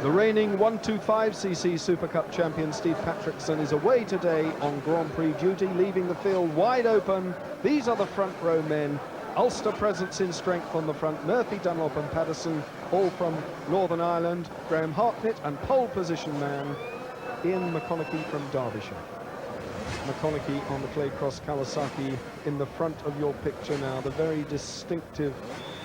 The reigning 125cc Supercup champion Steve Patterson is away today on Grand Prix duty, leaving the field wide open. These are the front row men. Ulster presence in strength on the front. Murphy, Dunlop and Patterson, all from Northern Ireland. Graham Hartnett and pole position man Ian McConnachie from Derbyshire. McConnachie on the Claycross Kawasaki in the front of your picture now. The very distinctive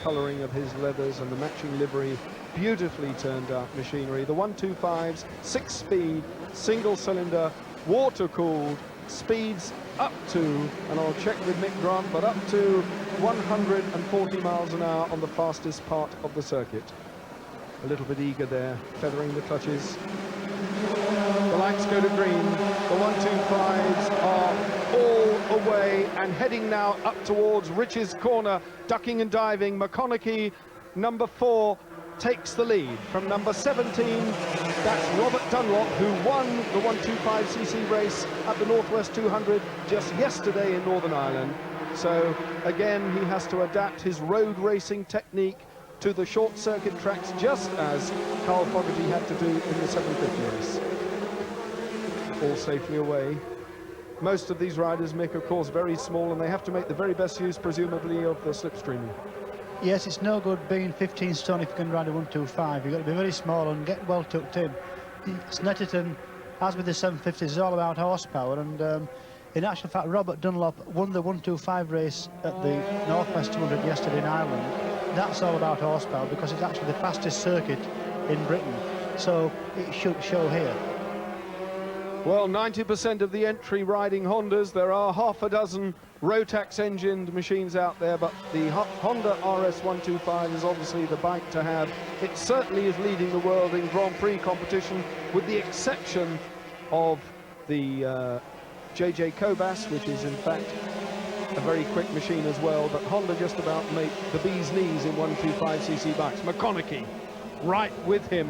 colouring of his leathers and the matching livery. Beautifully turned out machinery. The 125s, 6-speed, single cylinder, water cooled, speeds up to, and I'll check with Mick Grant, but up to 140 miles an hour on the fastest part of the circuit. A little bit eager there, feathering the clutches. The lights go to green. The 125s are all away and heading now up towards Rich's corner, ducking and diving. McConnachie, number 4, takes the lead from number 17. That's Robert Dunlop, who won the 125cc race at the Northwest 200 just yesterday in Northern Ireland. So again, he has to adapt his road racing technique to the short circuit tracks, just as Carl Fogarty had to do in the 750 race. All safely away. Most of these riders, Mick, of course, very small, and they have to make the very best use, presumably, of the slipstreaming. Yes, it's no good being 15 stone if you can ride a 125. You've got to be very small and get well tucked in. Snetterton, as with the 750s, is all about horsepower, and in actual fact, Robert Dunlop won the 125 race at the Northwest 200 yesterday in Ireland. That's all about horsepower because it's actually the fastest circuit in Britain, so it should show here. Well, 90% of the entry riding Hondas. There are half a dozen Rotax engined machines out there, but the Honda RS 125 is obviously the bike to have. It certainly is leading the world in Grand Prix competition, with the exception of the JJ Cobas, which is in fact a very quick machine as well, but Honda just about make the bee's knees in 125cc bikes. McConnachie right with him.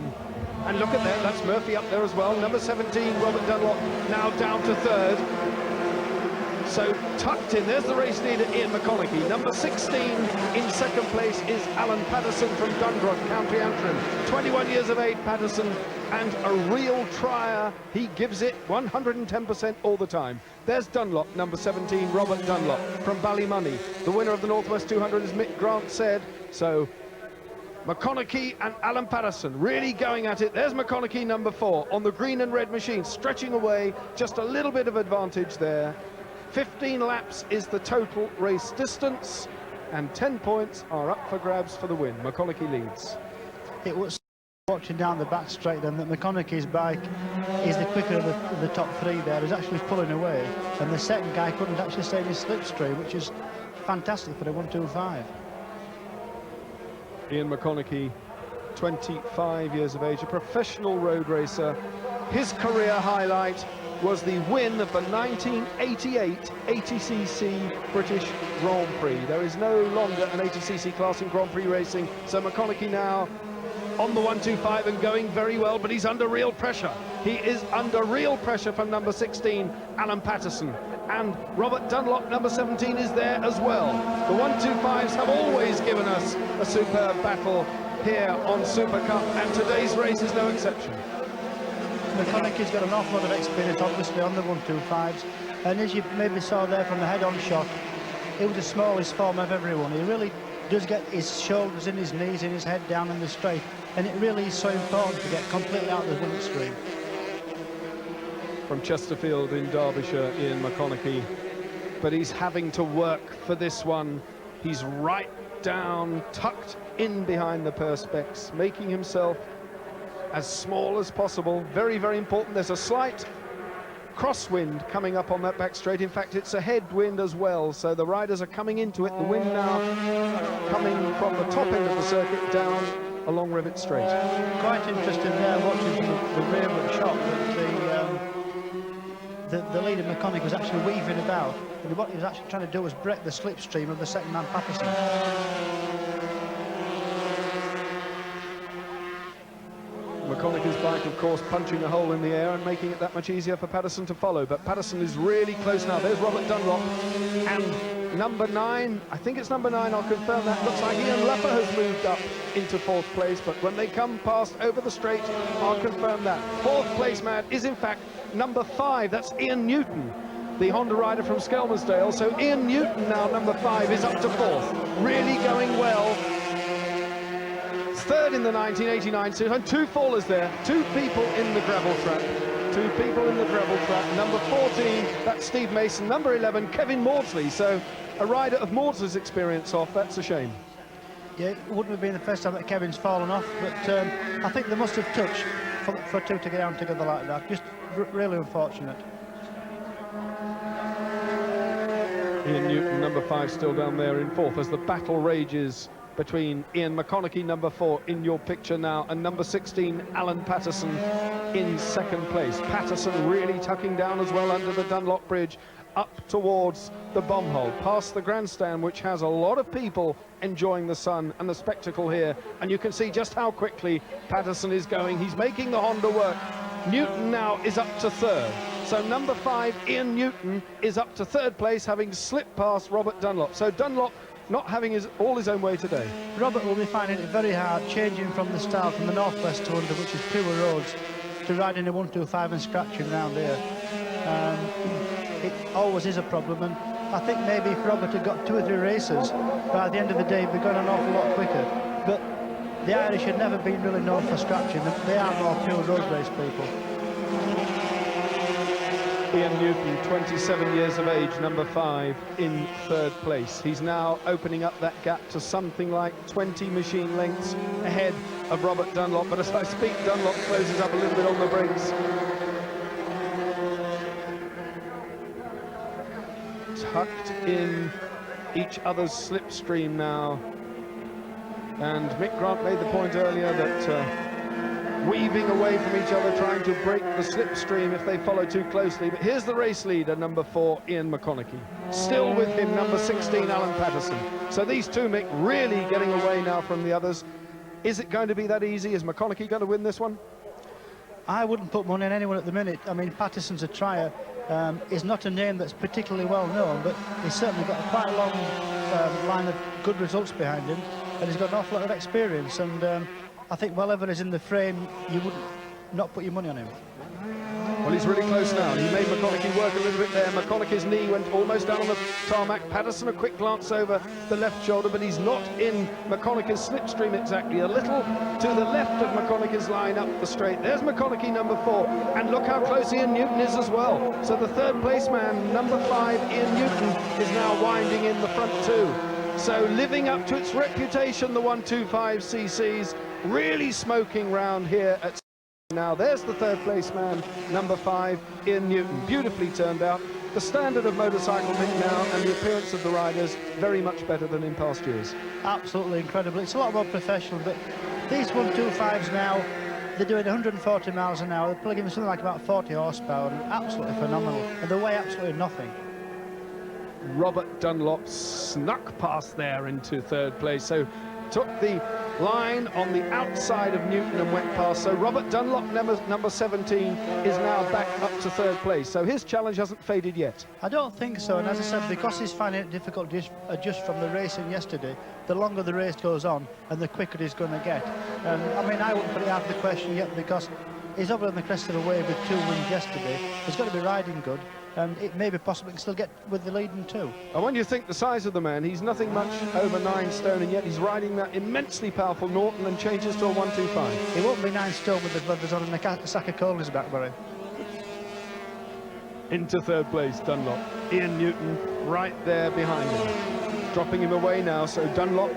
And look at that, that's Murphy up there as well. Number 17, Robert Dunlop, now down to 3rd. So tucked in, there's the race leader, Ian McConnachie. Number 16 in second place is Alan Patterson from Dundrum, County Antrim. 21 years of age, Patterson, and a real trier. He gives it 110% all the time. There's Dunlop, number 17, Robert Dunlop from Ballymoney. The winner of the Northwest 200, as Mick Grant said. So McConnachie and Alan Patterson really going at it. There's McConnachie, number 4, on the green and red machine, stretching away, just a little bit of advantage there. 15 laps is the total race distance, and 10 points are up for grabs for the win. McConnachie leads. It was watching down the back straight then that McConnachie's bike is the quicker of the top 3 there. He's actually pulling away, and the second guy couldn't actually stay in his slipstream, which is fantastic for the 125. Ian McConnachie, 25 years of age, a professional road racer. His career highlight was the win of the 1988 80cc British Grand Prix. There is no longer an 80cc class in Grand Prix racing, so McConnachie now on the 125 and going very well, but he's under real pressure. He is under real pressure from number 16, Alan Patterson. And Robert Dunlop, number 17, is there as well. The 125s have always given us a superb battle here on Supercup, and today's race is no exception. McConnachie's got an awful lot of experience, obviously, on the 125s, and as you maybe saw there from the head-on shot, it was the smallest form of everyone. He really does get his shoulders in his knees, in his head down in the straight, and it really is so important to get completely out of the wind stream. From Chesterfield in Derbyshire, Ian McConnachie, but he's having to work for this one. He's right down, tucked in behind the perspex, making himself as small as possible. Very, very important. There's a slight crosswind coming up on that back straight. In fact, it's a headwind as well, so the riders are coming into it. The wind now coming from the top end of the circuit down along Rivet Straight. Quite interesting there watching the rear of the shot that the leader McConnachie was actually weaving about, and what he was actually trying to do was break the slipstream of the second man Patterson. McConnachie's bike, of course, punching a hole in the air and making it that much easier for Patterson to follow, but Patterson is really close now. There's Robert Dunlop, and number 9, I think it's number 9, I'll confirm that, looks like Ian Lepper has moved up into 4th place, but when they come past over the straight, I'll confirm that. 4th place man is in fact number 5, that's Ian Newton, the Honda rider from Skelmersdale. So Ian Newton now, number 5, is up to 4th, really going well. 3rd in the 1989 series, and 2 fallers there, 2 people in the gravel trap. 2 people in the gravel trap. Number 14, that's Steve Mason. Number 11, Kevin Mawdsley. So a rider of Mawdsley's experience off, that's a shame. Yeah, it wouldn't have been the first time that Kevin's fallen off, but I think they must have touched for 2 to get down together like that. Just really unfortunate. Ian Newton, number 5, still down there in 4th as the battle rages between Ian McConnachie, number 4, in your picture now, and number 16, Alan Patterson, in 2nd place. Patterson really tucking down as well under the Dunlop bridge, up towards the bomb hole, past the grandstand, which has a lot of people enjoying the sun and the spectacle here. And you can see just how quickly Patterson is going. He's making the Honda work. Newton now is up to 3rd. So number 5, Ian Newton, is up to 3rd place, having slipped past Robert Dunlop. So Dunlop not having all his own way today. Robert will be finding it very hard changing from the start from the northwest to under, which is fewer roads, to riding a 125 and scratching round here. It always is a problem, and I think maybe if Robert had got 2 or 3 races, by the end of the day, we've gone an awful lot quicker. But the Irish had never been really known for scratching. They are more pure road race people. Ian Newton, 27 years of age, number 5, in 3rd place. He's now opening up that gap to something like 20 machine lengths ahead of Robert Dunlop. But as I speak, Dunlop closes up a little bit on the brakes. Tucked in each other's slipstream now. And Mick Grant made the point earlier that weaving away from each other, trying to break the slipstream if they follow too closely. But here's the race leader, number 4, Ian McConnachie. Still with him, number 16, Alan Patterson. So these 2, Mick, really getting away now from the others. Is it going to be that easy? Is McConnachie going to win this one? I wouldn't put money on anyone at the minute. I mean, Patterson's a trier. He's not a name that's particularly well known, but he's certainly got quite a long line of good results behind him, and he's got an awful lot of experience. And I think wherever he's in the frame, you wouldn't not put your money on him. Well, he's really close now. He made McConnachie work a little bit there. McConnachie's knee went almost down on the tarmac. Patterson, a quick glance over the left shoulder, but he's not in McConnachie's slipstream exactly. A little to the left of McConnachie's line up the straight. There's McConnachie, number 4. And look how close Ian Newton is as well. So the 3rd place man, number 5, Ian Newton, is now winding in the front 2. So living up to its reputation, the 125cc's, really smoking round here at now. There's the 3rd place man, number 5, Ian Newton, beautifully turned out. The standard of motorcycle Mick now, and the appearance of the riders, very much better than in past years. Absolutely incredible. It's a lot more professional, but these 125s now, they're doing 140 miles an hour. They're plugging in something like about 40 horsepower, and absolutely phenomenal. And they weigh absolutely nothing. Robert Dunlop snuck past there into 3rd place, so took the line on the outside of Newton and went past. So Robert Dunlop, number 17, is now back up to 3rd place. So his challenge hasn't faded yet. I don't think so, and as I said, because he's finding it difficult to adjust from the racing yesterday, the longer the race goes on and the quicker he's going to get. I mean, I wouldn't put it out of the question yet, because he's over on the crest of a wave with 2 wins yesterday. He's got to be riding good, and it may be possible he can still get with the leading 2. And when you think the size of the man, he's nothing much over 9 stone, and yet he's riding that immensely powerful Norton and changes to a 125. He won't be 9 stone with the brothers on and a sack of coal in his back, Barry. Into 3rd place, Dunlop. Ian Newton right there behind him. Dropping him away now, so Dunlop,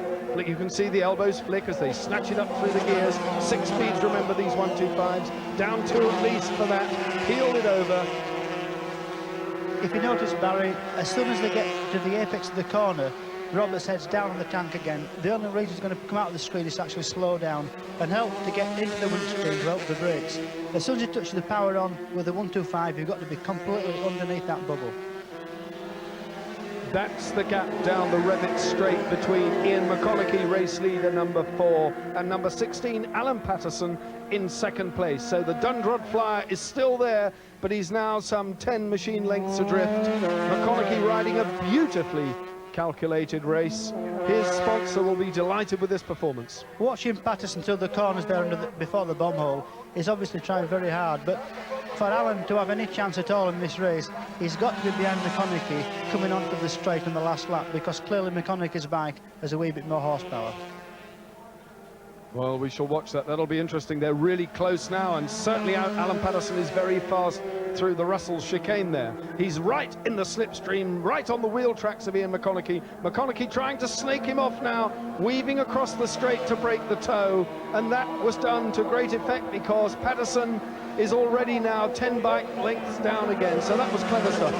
you can see the elbows flick as they snatch it up through the gears. 6 speeds, remember, these 125s. Down 2 at least for that. Peeled it over. If you notice, Barry, as soon as they get to the apex of the corner, Roberts heads down on the tank again. The only reason he's going to come out of the screen is to actually slow down and help to get into the windscreen to help the brakes. As soon as you touch the power on with the 125, you've got to be completely underneath that bubble. That's the gap down the Revit straight between Ian McConnachie, race leader number 4, and number 16, Alan Patterson, in 2nd place. So the Dundrod Flyer is still there, but he's now some 10 machine lengths adrift. McConnachie riding a beautifully calculated race. His sponsor will be delighted with this performance. Watching Patterson through the corners there before the bomb hole, he's obviously trying very hard, but for Alan to have any chance at all in this race, he's got to be behind McConnachie coming onto the straight on the last lap, because clearly McConnachie's bike has a wee bit more horsepower. Well, we shall watch that. That'll be interesting. They're really close now, and certainly Alan Patterson is very fast through the Russell chicane there. He's right in the slipstream, right on the wheel tracks of Ian McConnachie. McConnachie trying to snake him off now, weaving across the straight to break the toe, and that was done to great effect because Patterson is already now 10 bike lengths down again, so that was clever stuff.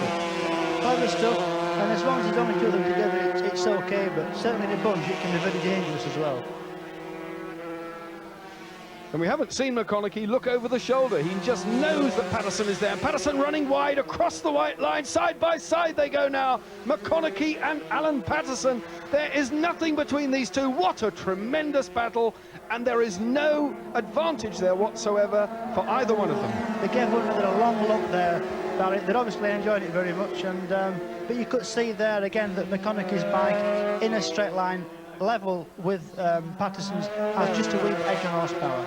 Clever stuff, and as long as there's only two of them together, it's okay, but certainly in a bunch it can be very dangerous as well. And we haven't seen McConnachie look over the shoulder. He just knows that Patterson is there. Patterson running wide across the white line. Side by side they go now. McConnachie and Alan Patterson. There is nothing between these two. What a tremendous battle. And there is no advantage there whatsoever for either one of them. They gave one another a long look there, Barry. They're obviously enjoying it very much. And but you could see there again that McConnachie's bike in a straight line level with Patterson's has just a wee edge on horsepower.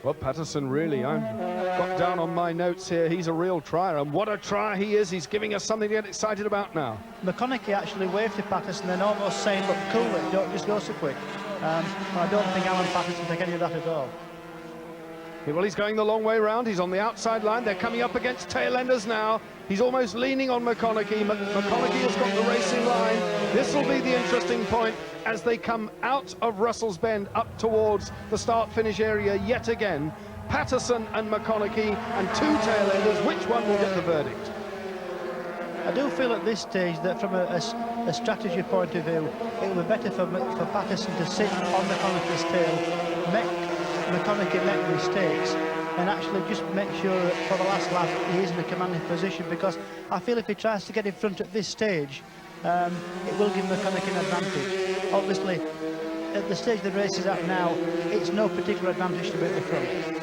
Well, Patterson really, I've got down on my notes here, he's a real trier, and what a trier he is. He's giving us something to get excited about now. McConnachie actually waved to Patterson and almost saying, look, cool it, don't just go so quick. I don't think Alan Patterson took any of that at all. Well, he's going the long way round. He's on the outside line. They're coming up against tail-enders now. He's almost leaning on McConnachie. McConnachie has got the racing line. This will be the interesting point as they come out of Russell's Bend up towards the start-finish area yet again. Patterson and McConnachie and two tail-enders. Which one will get the verdict? I do feel at this stage that from a strategy point of view, it would be better for Patterson to sit on McConnachie's tail, make McConnachie make mistakes, and actually just make sure that for the last lap he is in a commanding position, because I feel if he tries to get in front at this stage, it will give McConnachie an advantage. Obviously, at the stage the race is at now, it's no particular advantage to be at the front.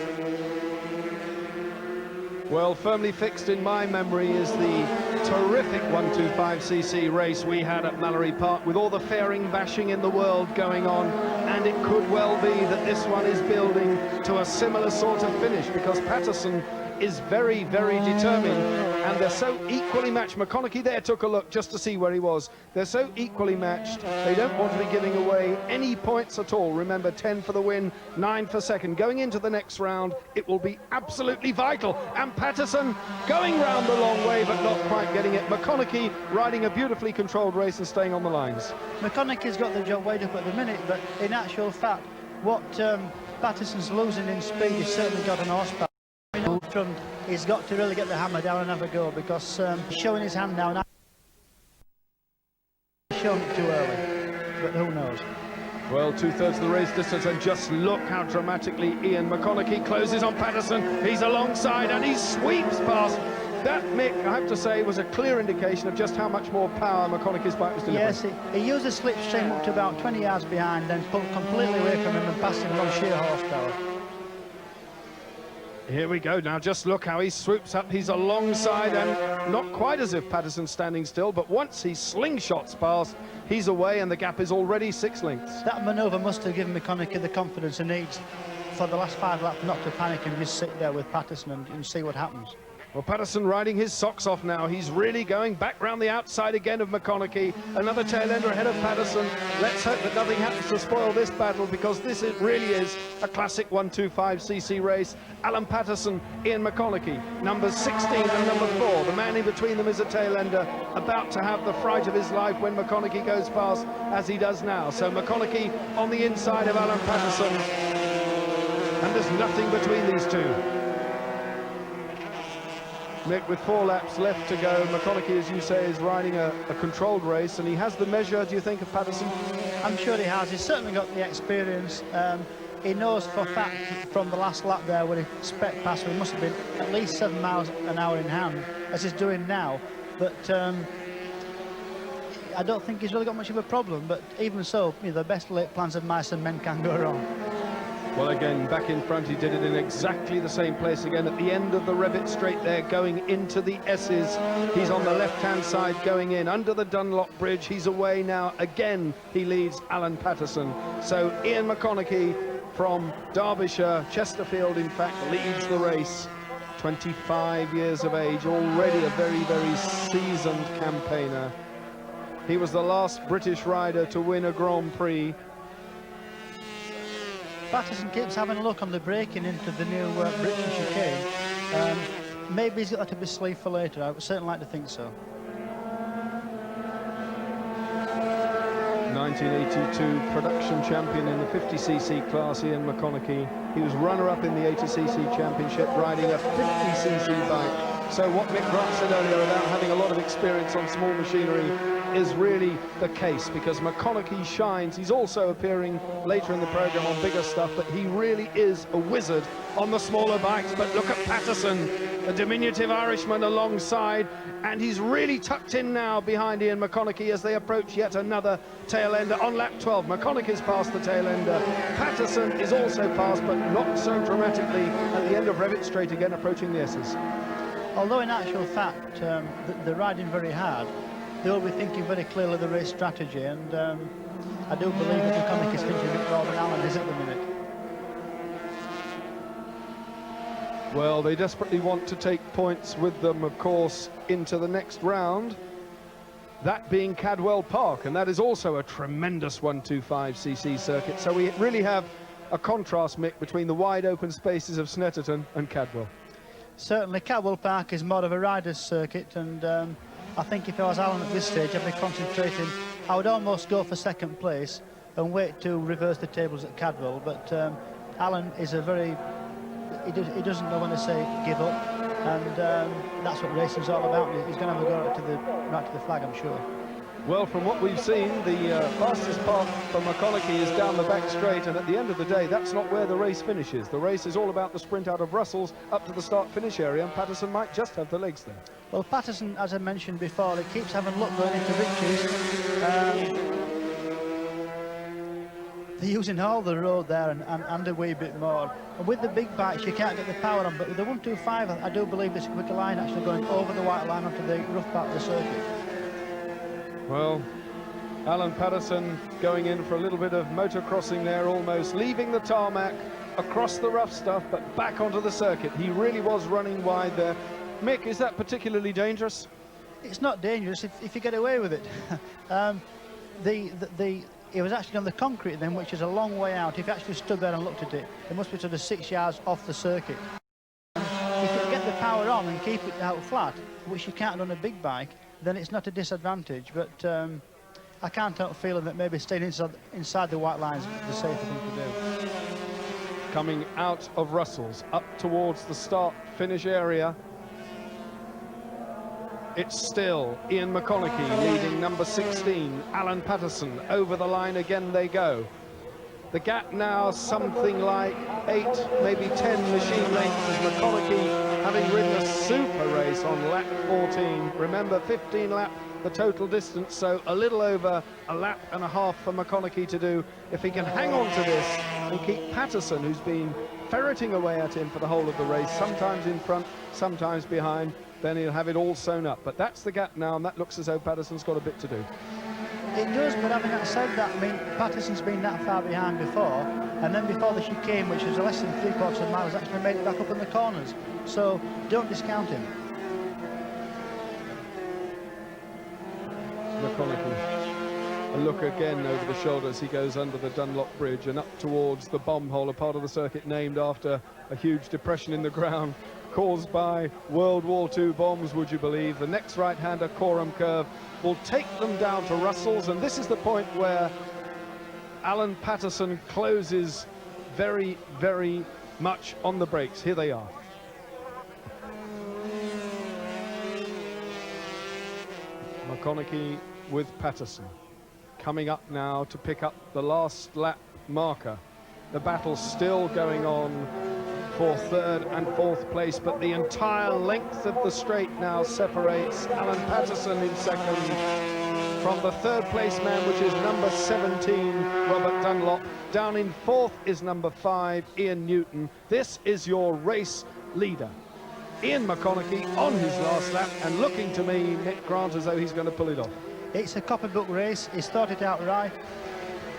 Well, firmly fixed in my memory is the terrific 125cc race we had at Mallory Park with all the fairing bashing in the world going on, and it could well be that this one is building to a similar sort of finish because Patterson is very, very determined, and they're so equally matched. McConnachie there took a look just to see where he was. They're so equally matched, they don't want to be giving away any points at all. Remember, 10 for the win, 9 for second. Going into the next round, it will be absolutely vital. And Patterson going round the long way, but not quite getting it. McConnachie riding a beautifully controlled race and staying on the lines. McConnachie's got the job weighed up at the minute, but in actual fact, what Patterson's losing in speed, he's certainly got an horsepower. Front, he's got to really get the hammer down and have a go, because he's showing his hand now and he's shown it too early, but who knows. Well, two-thirds of the race distance, and just look how dramatically Ian McConnachie closes on Patterson. He's alongside and he sweeps past. That, Mick, I have to say, was a clear indication of just how much more power McConnachie's bike was delivering. Yes, he used a slipstream up to about 20 yards behind, then pulled completely away from him and passed him on sheer horsepower. Here we go now, just look how he swoops up. He's alongside, and not quite as if Patterson's standing still, but once he slingshots past, he's away and the gap is already 6 lengths. That manoeuvre must have given McConnachie the confidence he needs for the last 5 laps not to panic and just sit there with Patterson and see what happens. Well, Patterson riding his socks off now. He's really going back round the outside again of McConnachie. Another tail-ender ahead of Patterson. Let's hope that nothing happens to spoil this battle, because this really is a classic 125cc race. Alan Patterson, Ian McConnachie, numbers 16 and number 4. The man in between them is a tail-ender, about to have the fright of his life when McConnachie goes past, as he does now. So McConnachie on the inside of Alan Patterson, and there's nothing between these two. Mick, with 4 laps left to go, McConnachie, as you say, is riding a controlled race, and he has the measure, do you think, of Patterson? I'm sure he has. He's certainly got the experience. He knows for a fact from the last lap there when he spec past, he must have been at least 7 miles an hour in hand, as he's doing now. But I don't think he's really got much of a problem. But even so, you know, the best laid plans of mice and men can go wrong. Well, again, back in front, he did it in exactly the same place again at the end of the Revitt straight there, going into the S's. He's on the left-hand side going in under the Dunlop bridge. He's away now. Again, he leads Alan Patterson. So Ian McConnachie from Derbyshire, Chesterfield, in fact, leads the race. 25 years of age, already a very, very seasoned campaigner. He was the last British rider to win a Grand Prix. Patterson keeps having a look on the braking into the new British chicane. Maybe he's got that up his sleeve for later. I would certainly like to think so. 1982 production champion in the 50cc class, Ian McConnachie. He was runner-up in the 80cc championship, riding a 50cc bike. So what Mick Grant said earlier about having a lot of experience on small machinery is really the case, because McConnachie shines. He's also appearing later in the program on bigger stuff, but he really is a wizard on the smaller bikes. But look at Patterson, a diminutive Irishman alongside, and he's really tucked in now behind Ian McConnachie as they approach yet another tail ender on lap 12. McConnachie's past the tail ender. Patterson is also past, but not so dramatically at the end of Revitt straight again, approaching the S's. Although in actual fact they're riding very hard, they will be thinking very clearly of the race strategy, and I do believe that McConnachie is thinking a bit more than Alan is at the minute. Well, they desperately want to take points with them, of course, into the next round. That being Cadwell Park, and that is also a tremendous 125cc circuit. So we really have a contrast, Mick, between the wide open spaces of Snetterton and Cadwell. Certainly, Cadwell Park is more of a rider's circuit, and I think if I was Alan at this stage, I'd be concentrating. I would almost go for second place and wait to reverse the tables at Cadwell, but Alan is a very... He doesn't know when to say give up, and that's what racing's all about. He's going to have a go right to the flag, I'm sure. Well, from what we've seen, the fastest part for McConnachie is down the back straight, and at the end of the day, that's not where the race finishes. The race is all about the sprint out of Russell's up to the start-finish area, and Patterson might just have the legs there. Well, Patterson, as I mentioned before, it keeps having luck going into riches. They're using all the road there and a wee bit more. And with the big bikes, you can't get the power on, but with the 125, I do believe there's a quicker line actually going over the white line onto the rough part of the circuit. Well, Alan Patterson going in for a little bit of motocrossing there, almost leaving the tarmac across the rough stuff, but back onto the circuit. He really was running wide there. Mick, is that particularly dangerous? It's not dangerous if you get away with it. It was actually on the concrete then, which is a long way out. If you actually stood there and looked at it, it must be sort of 6 yards off the circuit. If you get the power on and keep it out flat, which you can't on a big bike, then it's not a disadvantage. But I can't help feeling that maybe staying inside the white lines is the safer thing to do. Coming out of Russell's, up towards the start-finish area, it's still Ian McConnachie leading number 16, Alan Patterson. Over the line again they go. The gap now something like 8, maybe 10 machine lengths as McConnachie, having ridden a super race on lap 14. Remember, 15 lap the total distance, so a little over a lap and a half for McConnachie to do. If he can hang on to this and keep Patterson, who's been ferreting away at him for the whole of the race, sometimes in front, sometimes behind, then he'll have it all sewn up. But that's the gap now, and that looks as though Patterson's got a bit to do. It does, but having said that, I mean, Patterson's been that far behind before, and then before the chicane, which was less than 3/4 of a mile, has actually made it back up in the corners. So don't discount him. McConnachie, a look again over the shoulders. He goes under the Dunlop bridge and up towards the bomb hole, a part of the circuit named after a huge depression in the ground caused by World War II bombs, would you believe. The next right-hander, Coram Curve, will take them down to Russell's, and this is the point where Alan Patterson closes very, very much on the brakes. Here they are. McConnachie with Patterson coming up now to pick up the last lap marker. The battle's still going on for third and fourth place, but the entire length of the straight now separates Alan Patterson in second from the third place man, which is number 17, Robert Dunlop. Down in fourth is number 5, Ian Newton. This is your race leader. Ian McConnachie on his last lap, and looking to me, Nick Grant, as though he's going to pull it off. It's a copybook race. He's started out right.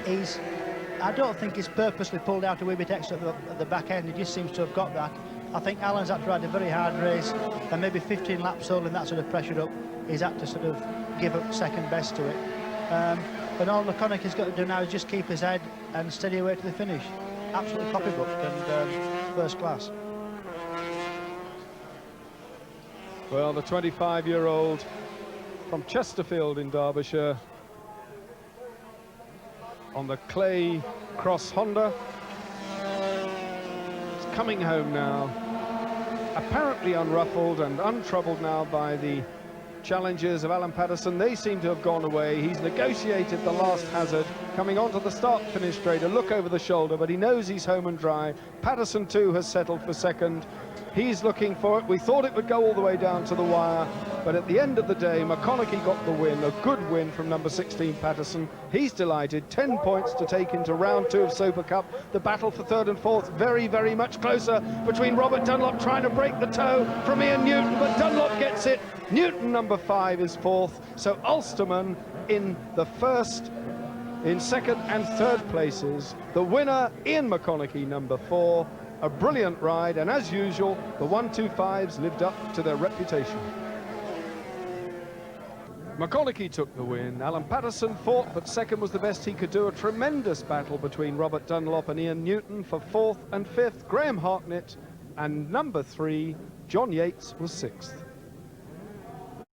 I don't think he's purposely pulled out a wee bit extra at the back end. He just seems to have got that. I think Alan's had to ride a very hard race, and maybe 15 laps holding that sort of pressure up, he's had to sort of give up second best to it. And all McConnachie's got to do now is just keep his head and steady away to the finish. Absolutely copybooked and first class. Well, the 25-year-old from Chesterfield in Derbyshire on the clay cross Honda is coming home now, apparently unruffled and untroubled now by the challenges of Alan Patterson. They seem to have gone away. He's negotiated the last hazard, coming onto the start-finish straight, a look over the shoulder, but he knows he's home and dry. Patterson too has settled for second. He's looking for it. We thought it would go all the way down to the wire, but at the end of the day, McConnachie got the win, a good win from number 16, Patterson. He's delighted. 10 points to take into round 2 of Super Cup. The battle for third and fourth very, very much closer between Robert Dunlop trying to break the toe from Ian Newton, but Dunlop gets it. Newton, number 5, is fourth. So Ulsterman in second and third places. The winner, Ian McConnachie, number 4. A brilliant ride, and as usual, the 125s lived up to their reputation. McConnachie took the win. Alan Patterson fought, but second was the best he could do. A tremendous battle between Robert Dunlop and Ian Newton for fourth and fifth. Graham Harknett and number 3, John Yates, was sixth.